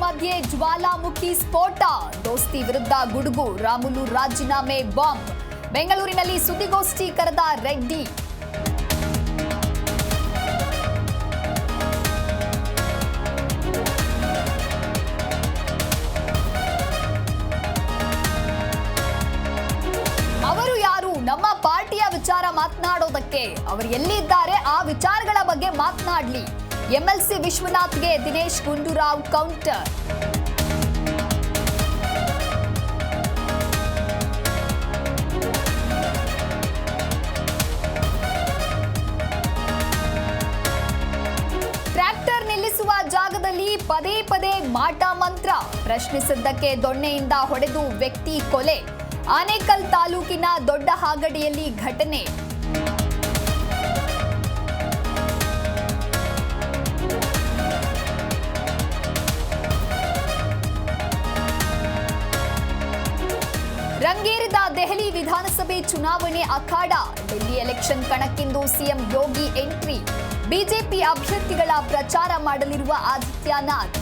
ಮಧ್ಯೆ ಜ್ವಾಲಾಮುಖಿ ಸ್ಫೋಟ, ದೋಸ್ತಿ ವಿರುದ್ಧ ಗುಡುಗು, ರಾಮುಲು ರಾಜೀನಾಮೆ ಬಾಂಬ್. ಬೆಂಗಳೂರಿನಲ್ಲಿ ಸುದ್ದಿಗೋಷ್ಠಿ ಕರೆದ ರೆಡ್ಡಿ. ಅವರು ಯಾರು ನಮ್ಮ ಪಾರ್ಟಿಯ ವಿಚಾರ ಮಾತನಾಡೋದಕ್ಕೆ? ಅವರು ಎಲ್ಲಿದ್ದಾರೆ ಆ ವಿಚಾರಗಳ ಬಗ್ಗೆ ಮಾತನಾಡಲಿ. ಎಂಎಲ್ಸಿ ವಿಶ್ವನಾಥ್ಗೆ ದಿನೇಶ್ ಗುಂಡೂರಾವ್ ಕೌಂಟರ್. ಟ್ರ್ಯಾಕ್ಟರ್ ನಿಲ್ಲಿಸುವ ಜಾಗದಲ್ಲಿ ಪದೇ ಪದೇ ಮಾಟ ಮಂತ್ರ, ಪ್ರಶ್ನಿಸಿದ್ದಕ್ಕೆ ದೊಣ್ಣೆಯಿಂದ ಹೊಡೆದು ವ್ಯಕ್ತಿ ಕೊಲೆ. ಆನೇಕಲ್ ತಾಲೂಕಿನ ದೊಡ್ಡ ಹಾಗಡಿಯಲ್ಲಿ ಘಟನೆ. ರಂಗೇರಿದ ದೆಹಲಿ ವಿಧಾನಸಭೆ ಚುನಾವಣೆ ಅಖಾಡ. ಡೆಲ್ಲಿ ಎಲೆಕ್ಷನ್ ಕಣಕ್ಕಿಂದು ಸಿಎಂ ಯೋಗಿ ಎಂಟ್ರಿ. ಬಿಜೆಪಿ ಅಭ್ಯರ್ಥಿಗಳ ಪ್ರಚಾರ ಮಾಡಲಿರುವ ಆದಿತ್ಯನಾಥ್.